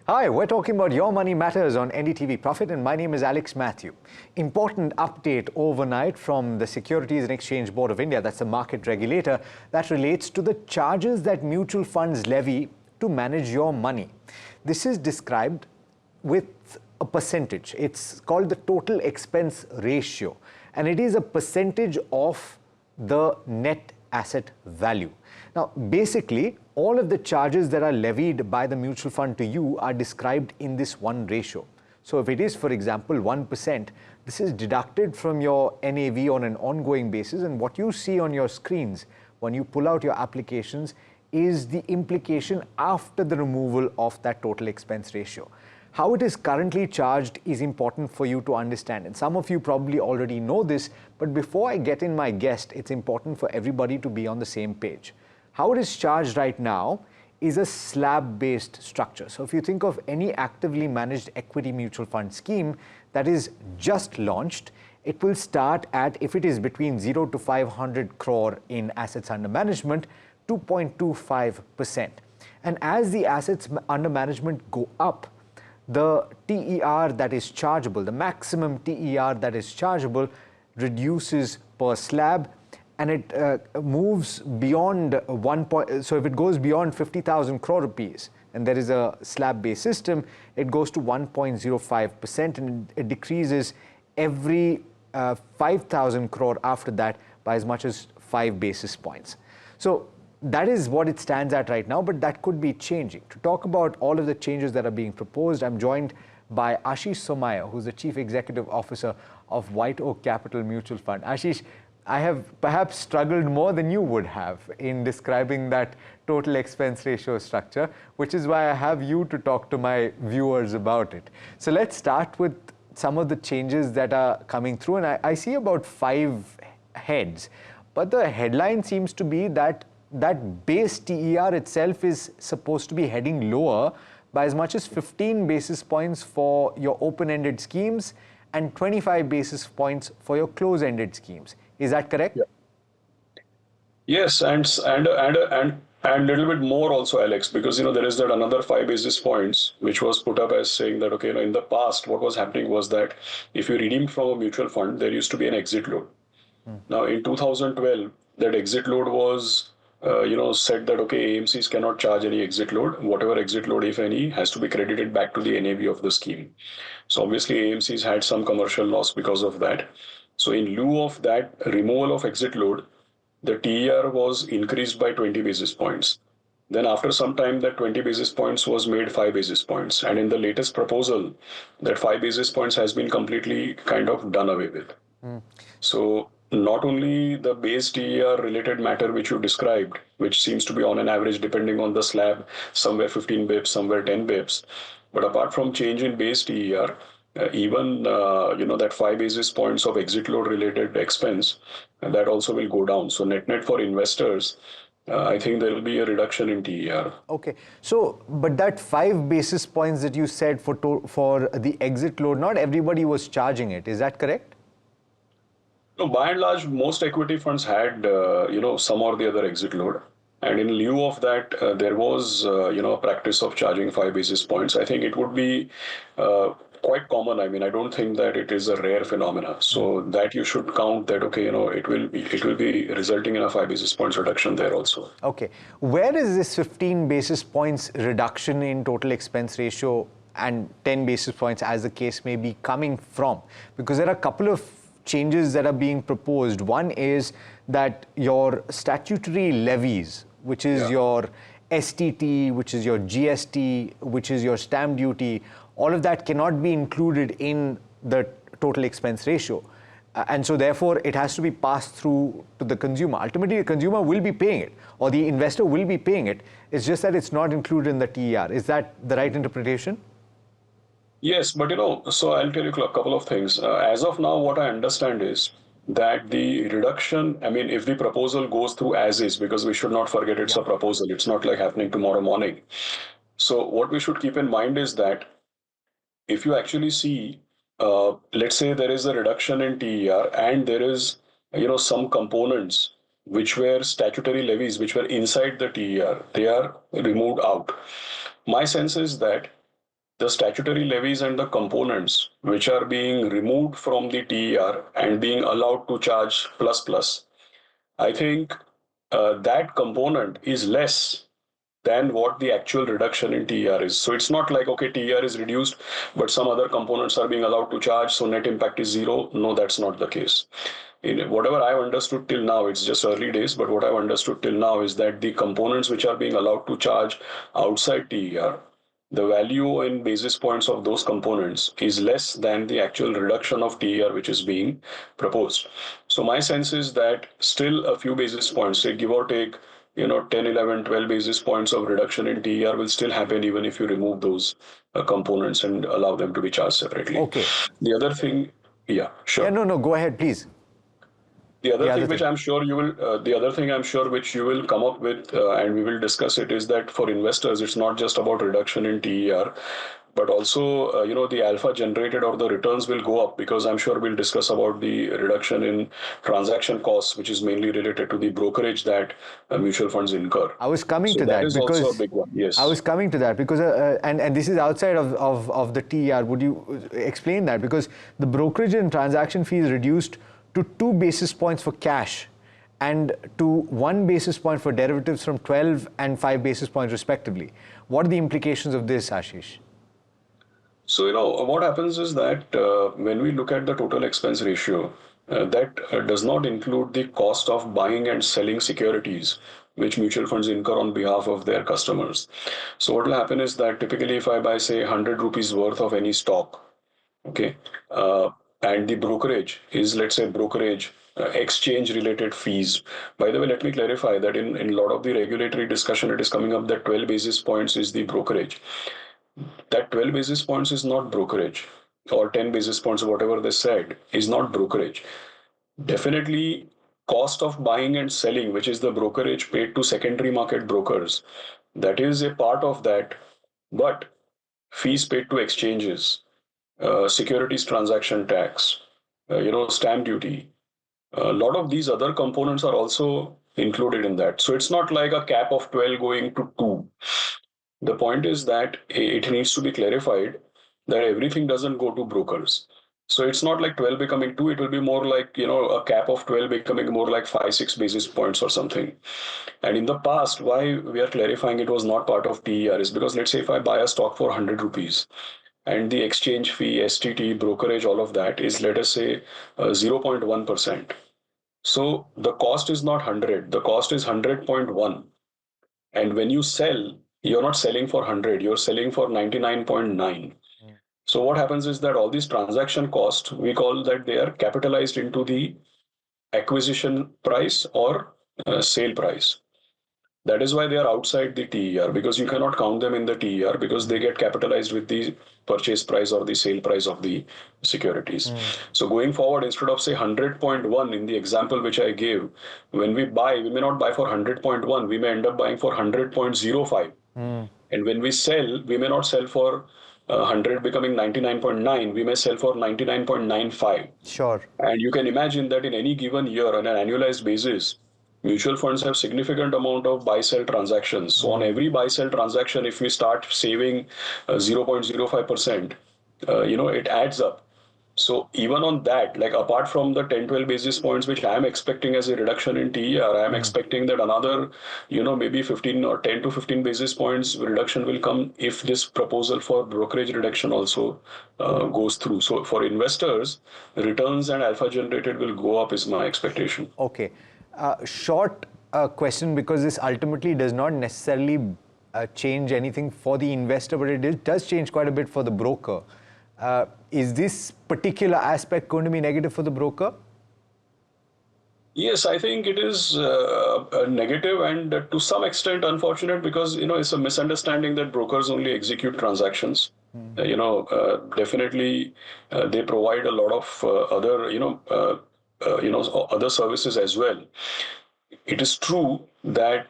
Hi, we're talking about Your Money Matters on NDTV Profit, and my name is Alex Matthew. Important update overnight from the Securities and Exchange Board of India, that's the market regulator, that relates to the charges that mutual funds levy to manage your money. This is described with a percentage. It's called the total expense ratio, and it is a percentage of the net asset value. Now, basically, all of the charges that are levied by the mutual fund to you are described in this one ratio. So if it is, for example, 1%, this is deducted from your NAV on an ongoing basis, and what you see on your screens when you pull out your applications is the implication after the removal of that total expense ratio. How it is currently charged is important for you to understand, and some of you probably already know this, but before I get in my guest, it's important for everybody to be on the same page. How it is charged right now is a slab-based structure. So if you think of any actively managed equity mutual fund scheme that is just launched, it will start at, if it is between 0 to 500 crore in assets under management, 2.25%. And as the assets under management go up, the TER that is chargeable, the maximum TER that is chargeable, reduces per slab, and it moves beyond so if it goes beyond 50,000 crore rupees, and there is a slab-based system, it goes to 1.05%, and it decreases every 5,000 crore after that by as much as 5 basis points. So that is what it stands at right now, but that could be changing. To talk about all of the changes that are being proposed, I'm joined by Aashish Somaiyaa, who's the Chief Executive Officer of WhiteOak Capital Mutual Fund. Ashish, I have perhaps struggled more than you would have in describing that total expense ratio structure, which is why I have you to talk to my viewers about it. So let's start with some of the changes that are coming through, and I see about 5 heads, but the headline seems to be that base TER itself is supposed to be heading lower by as much as 15 basis points for your open-ended schemes and 25 basis points for your close-ended schemes. Is that correct? Yeah. Yes, and little bit more also, Alex, because there is that another 5 basis points which was put up as saying that in the past what was happening was that if you redeemed from a mutual fund, there used to be an exit load. Now in 2012, that exit load was said that AMCs cannot charge any exit load. Whatever exit load, if any, has to be credited back to the NAV of the scheme. So obviously AMCs had some commercial loss because of that. So in lieu of that removal of exit load, the TER was increased by 20 basis points. Then after some time, that 20 basis points was made 5 basis points. And in the latest proposal, that 5 basis points has been completely kind of done away with. So not only the base TER related matter which you described, which seems to be on an average, depending on the slab, somewhere 15 bips, somewhere 10 bips. But apart from change in base TER, even that 5 basis points of exit load related expense, that also will go down. So net for investors, I think there will be a reduction in TER. Okay, so but that 5 basis points that you said for the exit load, not everybody was charging it. Is that correct? No, by and large, most equity funds had some or the other exit load. And in lieu of that, there was a practice of charging 5 basis points. I think it would be quite common. I mean, I don't think that it is a rare phenomena. So that you should count that, it will be resulting in a 5 basis points reduction there also. Okay. Where is this 15 basis points reduction in total expense ratio and 10 basis points, as the case may be, coming from? Because there are a couple of changes that are being proposed. One is that your statutory levies, which is your STT, which is your GST, which is your stamp duty, all of that cannot be included in the total expense ratio. And so therefore it has to be passed through to the consumer. Ultimately, the consumer will be paying it, or the investor will be paying it. It's just that it's not included in the TER. Is that the right interpretation? Yes, but so I'll tell you a couple of things. As of now, what I understand is that the reduction, I mean, if the proposal goes through as is, because we should not forget it's a proposal, it's not like happening tomorrow morning. So what we should keep in mind is that if you actually see, let's say there is a reduction in TER and there is, some components which were statutory levies, which were inside the TER, they are removed out. My sense is that the statutory levies and the components which are being removed from the TER and being allowed to charge plus plus, I think that component is less than what the actual reduction in TER is. So it's not like, okay, TER is reduced, but some other components are being allowed to charge, so net impact is zero. No, that's not the case. In whatever I've understood till now, it's just early days, but what I've understood till now is that the components which are being allowed to charge outside TER, the value in basis points of those components is less than the actual reduction of TER which is being proposed. So my sense is that still a few basis points, say give or take, 10, 11, 12 basis points of reduction in TER will still happen even if you remove those components and allow them to be charged separately. Okay. The other thing, yeah, sure. Yeah, no, go ahead, please. The other thing which I'm sure you will, the other thing I'm sure which you will come up with, and we will discuss it, is that for investors, it's not just about reduction in TER, but also, the alpha generated or the returns will go up, because I'm sure we'll discuss about the reduction in transaction costs, which is mainly related to the brokerage that mutual funds incur. I was coming to that that is because also a big one. Yes. I was coming to that because, and this is outside of the TER. Would you explain that? Because the brokerage and transaction fee is reduced to 2 basis points for cash and to 1 basis point for derivatives from 12 and 5 basis points respectively. What are the implications of this, Aashish? So, what happens is that when we look at the total expense ratio, that does not include the cost of buying and selling securities, which mutual funds incur on behalf of their customers. So, what will happen is that typically if I buy, say, 100 rupees worth of any stock, okay, and the brokerage is, let's say, brokerage exchange related fees. By the way, let me clarify that in a lot of the regulatory discussion, it is coming up that 12 basis points is the brokerage. That 12 basis points is not brokerage, or 10 basis points, whatever they said, is not brokerage. Definitely, cost of buying and selling, which is the brokerage paid to secondary market brokers, that is a part of that. But fees paid to exchanges, securities transaction tax, stamp duty, a lot of these other components are also included in that. So it's not like a cap of 12 going to 2. The point is that it needs to be clarified that everything doesn't go to brokers. So it's not like 12 becoming 2, it will be more like, a cap of 12 becoming more like 5, 6 basis points or something. And in the past, why we are clarifying it was not part of TER is because, let's say if I buy a stock for 100 rupees and the exchange fee, STT, brokerage, all of that is, let us say, 0.1%. So the cost is not 100, the cost is 100.1. And when you sell, you're not selling for 100, you're selling for 99.9. So what happens is that all these transaction costs, we call that they are capitalized into the acquisition price or sale price. That is why they are outside the TER, because you cannot count them in the TER because they get capitalized with the purchase price or the sale price of the securities. So going forward, instead of say 100.1 in the example which I gave, when we buy, we may not buy for 100.1, we may end up buying for 100.05. And when we sell, we may not sell for 100 becoming 99.9, we may sell for 99.95. Sure. And you can imagine that in any given year on an annualized basis, mutual funds have significant amount of buy-sell transactions. So on every buy-sell transaction, if we start saving 0.05%, it adds up. So even on that, like apart from the 10, 12 basis points, which I am expecting as a reduction in TER, I am expecting that another, maybe 15 or 10 to 15 basis points reduction will come if this proposal for brokerage reduction also goes through. So for investors, returns and alpha generated will go up is my expectation. Okay. Short question, because this ultimately does not necessarily change anything for the investor, but it does change quite a bit for the broker. Is this particular aspect going to be negative for the broker? Yes, I think it is a negative and to some extent unfortunate because, it's a misunderstanding that brokers only execute transactions. Definitely they provide a lot of other, other services as well. It is true that,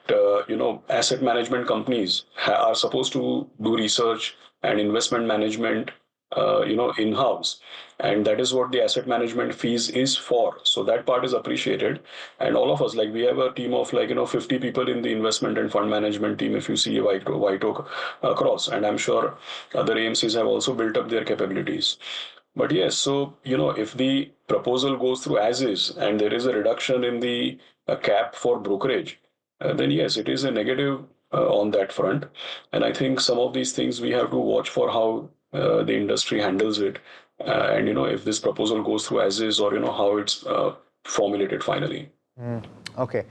asset management companies are supposed to do research and investment management in-house, and that is what the asset management fees is for. So that part is appreciated, and all of us, like we have a team of 50 people in the investment and fund management team. If you see WhiteOak across, and I'm sure other AMCs have also built up their capabilities. But yes, so if the proposal goes through as is, and there is a reduction in the cap for brokerage, then yes, it is a negative on that front. And I think some of these things we have to watch for how the industry handles it, and if this proposal goes through as is, or how it's formulated finally. Okay.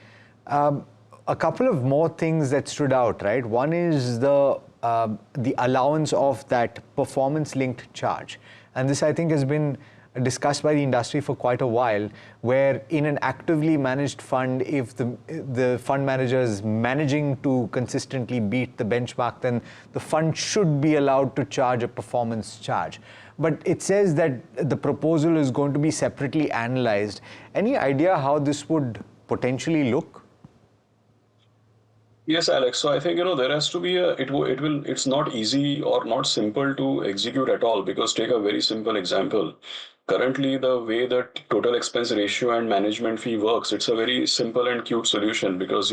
A couple of more things that stood out, right? One is the allowance of that performance-linked charge. And this, I think, has been discussed by the industry for quite a while, where in an actively managed fund, if the fund manager is managing to consistently beat the benchmark, then the fund should be allowed to charge a performance charge. But it says that the proposal is going to be separately analyzed. Any idea how this would potentially look? Yes, Alex. So I think there has to be it's not easy or not simple to execute at all, because take a very simple example. Currently, the way that total expense ratio and management fee works, it's a very simple and cute solution, because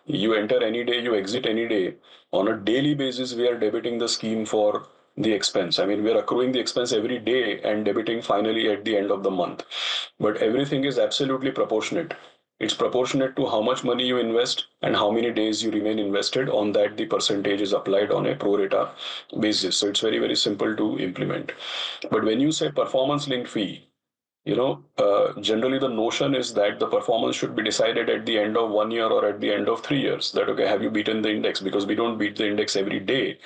you enter any day, you exit any day. On a daily basis, we are debiting the scheme for the expense. I mean, we are accruing the expense every day and debiting finally at the end of the month. But everything is absolutely proportionate. It's proportionate to how much money you invest and how many days you remain invested. On that, the percentage is applied on a pro rata basis. So it's very, very simple to implement. But when you say performance linked fee, generally the notion is that the performance should be decided at the end of 1 year or at the end of 3 years. That, okay, have you beaten the index? Because we don't beat the index every day.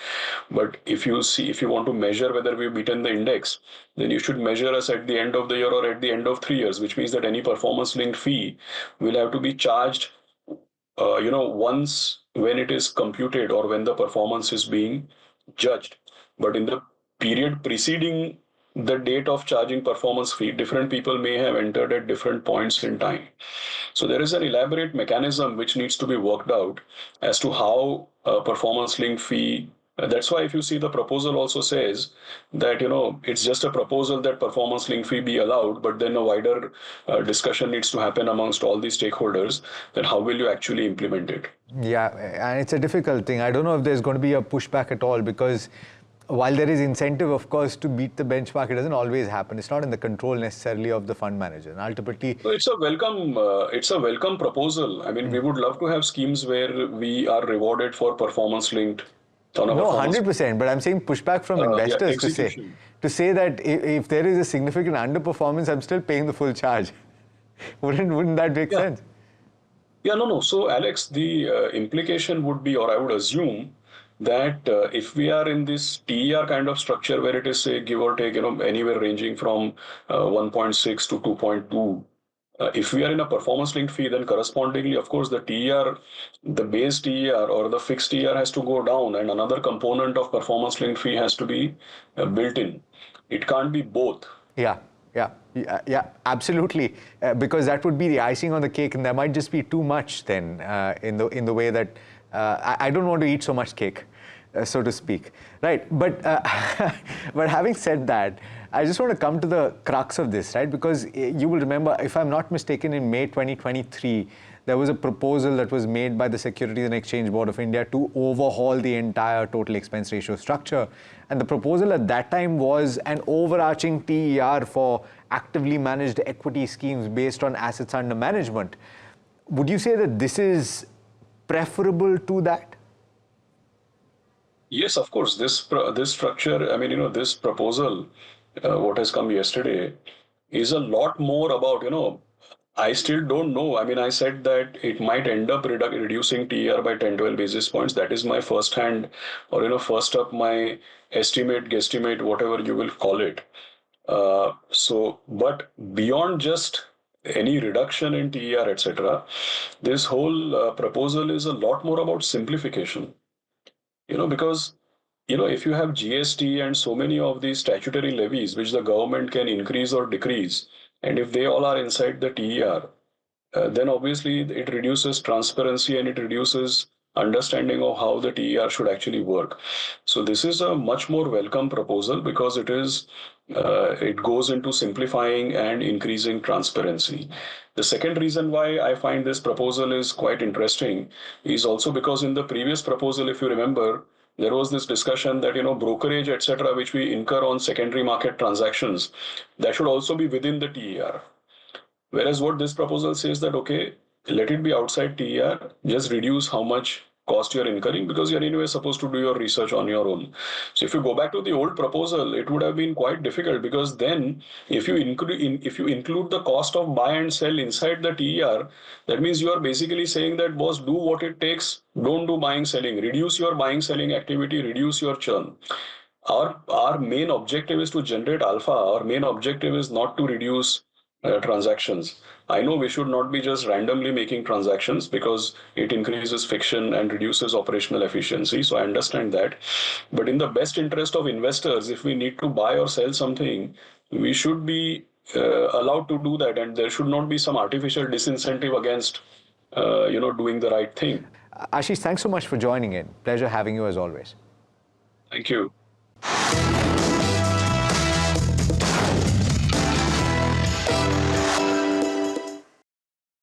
But if you want to measure whether we've beaten the index, then you should measure us at the end of the year or at the end of 3 years, which means that any performance linked fee will have to be charged, once when it is computed or when the performance is being judged. But in the period preceding the date of charging performance fee, different people may have entered at different points in time. So there is an elaborate mechanism which needs to be worked out as to how a performance linked fee. That's why if you see the proposal also says that, it's just a proposal that performance linked fee be allowed, but then a wider discussion needs to happen amongst all the stakeholders, that how will you actually implement it? Yeah, and it's a difficult thing. I don't know if there's going to be a pushback at all, because while there is incentive, of course, to beat the benchmark, it doesn't always happen. It's not in the control necessarily of the fund manager. And ultimately, so it's a welcome proposal. I mean, we would love to have schemes where we are rewarded for performance linked. No, 100%. But I'm saying pushback from investors to say that if there is a significant underperformance, I'm still paying the full charge. Wouldn't that make sense? Yeah, no. So, Alex, the implication would be, or I would assume, that if we are in this TER kind of structure where it is, say, give or take, anywhere ranging from 1.6 to 2.2, if we are in a performance linked fee, then correspondingly, of course, the TER, the base TER or the fixed TER has to go down, and another component of performance linked fee has to be built in. It can't be both. Yeah, absolutely. Because that would be the icing on the cake, and there might just be too much then in the way that I don't want to eat so much cake, so to speak, right? But but having said that, I just want to come to the crux of this, right? Because you will remember, if I'm not mistaken, in May 2023, there was a proposal that was made by the Securities and Exchange Board of India to overhaul the entire total expense ratio structure. And the proposal at that time was an overarching TER for actively managed equity schemes based on assets under management. Would you say that this is preferable to that? Yes, of course. This structure, I mean, this proposal, what has come yesterday, is a lot more about, I still don't know. I mean, I said that it might end up reducing TER by 10-12 basis points. That is my first hand, or, first up my estimate, guesstimate, whatever you will call it. But beyond just any reduction in TER, etc., this whole proposal is a lot more about simplification. Because if you have GST and so many of these statutory levies which the government can increase or decrease, and if they all are inside the TER, then obviously it reduces transparency and it reduces understanding of how the TER should actually work. So this is a much more welcome proposal because it goes into simplifying and increasing transparency. The second reason why I find this proposal is quite interesting is also because in the previous proposal, if you remember, there was this discussion that brokerage, etc., which we incur on secondary market transactions, that should also be within the TER. Whereas what this proposal says that, okay, let it be outside TER, just reduce how much cost you're incurring because you're anyway supposed to do your research on your own. So if you go back to the old proposal, it would have been quite difficult because then if you include the cost of buy and sell inside the TER, that means you are basically saying that boss, do what it takes, don't do buying selling, reduce your buying selling activity, reduce your churn. Our main objective is to generate alpha. Our main objective is not to reduce transactions. I know we should not be just randomly making transactions because it increases friction and reduces operational efficiency. So I understand that. But in the best interest of investors, if we need to buy or sell something, we should be allowed to do that. And there should not be some artificial disincentive against, doing the right thing. Ashish, thanks so much for joining in. Pleasure having you as always. Thank you.